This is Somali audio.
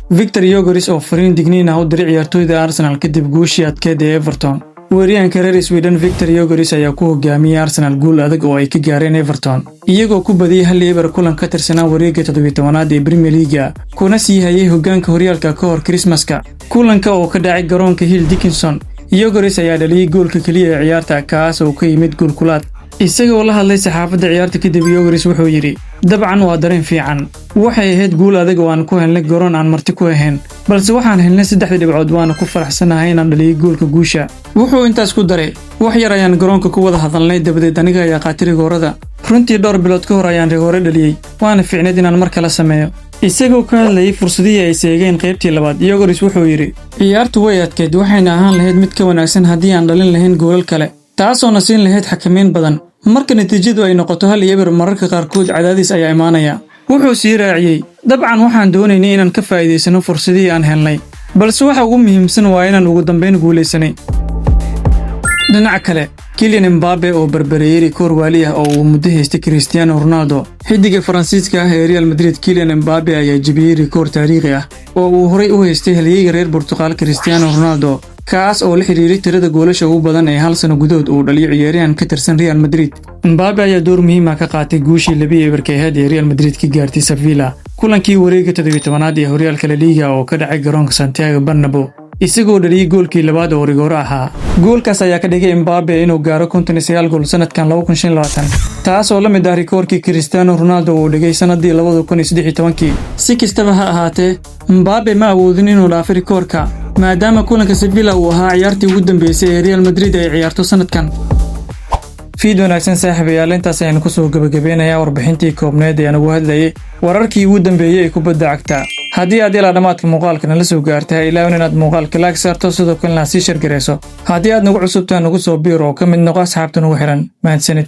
Victor Gyökeres oo fariin digniin ah u diray ciyaartoyda Arsenal kadib guushii adkeyd ee Everton. Weeraryahanka reer Sweden Victor Gyökeres ayaa ku hogaamiyay Arsenal guul adag oo ay ka gaareen Everton, iyagoo ku badiyay hal eber kulan ka tirsanaa wareegga 17aad ee Premier League, kuna sii hayay hogaanka horyaalka ka hor Christmaska. Kulanka oo ka dhacay garoonka Hill Dickinson, Gyökeres ayaa dhaliyay goolka kaliya ee ciyaarta kaas oo ka yimid gool kulaad. Isagoo la hadlay saxaafadda ciyaarta kadib Gyökeres wuxuu yiri, dabcan waa dareen fiican. Waxay ahayd guul adag oo aan ku helnay garoon aan marti ku ahayn, balse waxaan helnay 3 dhibcood waana ku faraxsanahay inaan dhaliyay goolka guusha. Wuxuu intaas ku daray, wax yar ayaan garoonka ku wada hadalnay dabadeed aniga ayaa qaatay rigoorada. Runtii dhowr bilood ka hor ayaan rigoore dhaliyay, waana fiicneed inaan mar kale sameeyo. Isagoo ka hadlayay fursadii ay seegeen qaybtii labaad, Gyökeres wuxuu yiri, ciyaartu way adkeyd, waxayna ahaan lahayd mid ka wanaagsan haddii aan dhalin lahayn goolal kale, taasoo na siin lahayd xakameyn badan. Marka natiijadu ay noqoto hal eber mararka qaarkood cadaadis ayaa imaanaya. Wuxuu sii raaciyay, dabcan waxaan doonaynay inaan ka faa'iideysano fursadii aan helnay, balse waxa ugu muhiimsan waa inaan ugu dambeyn guuleysanay. Dhinaca kale, Kylian Mbappe oo barbareeyay rikoor waali ah oo uu muddo haystay Cristiano Ronaldo. Xiddiga Faransiiska ah ee Real Madrid Kylian Mbappe ayaa jebiyay rikoor taariikhi ah oo uu horey u haystay halyeyga reer Portugal Cristiano Ronaldo, kaas oo la xiriiray tirada goolasha ugu badan ee hal sano gudahood uu dhaliyo ciyaaryahan ka tirsan Real Madrid. Mbappe ayaa door muhiim ah ka qaatay guushii 2-1 ee Real Madrid ka gaartay Sevilla kulankii wareegga 17aad ee horyaalka La Liga oo ka dhacay garoonka Santiago Bernabeu, isagoo dhaliyay goolkii labaad oo rigoore ahaa. Goolkaas ayaa ka dhigay Mbappe inuu gaaro 59 gool sanadkan 2025, taas oo la mid ah rikoorkii Cristiano Ronaldo uu dhigay sanadii 2013. Si kastaba ha ahaatee, Mbappe ma awoodin inuu dhaafo rikoorka, maadaama kulanka Sevilla uu ahaa ciyaartii ugu dambeysay ee Real Madrid ay ciyaarto sanadkan. Fiid wanaagsan saaxiibayaal, intaas ayaan ku soo gabagabeynayaa warbixintii koobneed ee anagu hadlayay wararkii ugu dambeeyay ee kubadda cagta. Haddii aad ilaa dhamaadka muuqaalka la soo gaartay, ilaa inaad muuqaalka like saarto sidoo kalena sii share gareyso. Haddii aad nagu cusubtaan nagu soo biiro oo ka mid noqo asxaabta nagu xiran. Mahadsanid.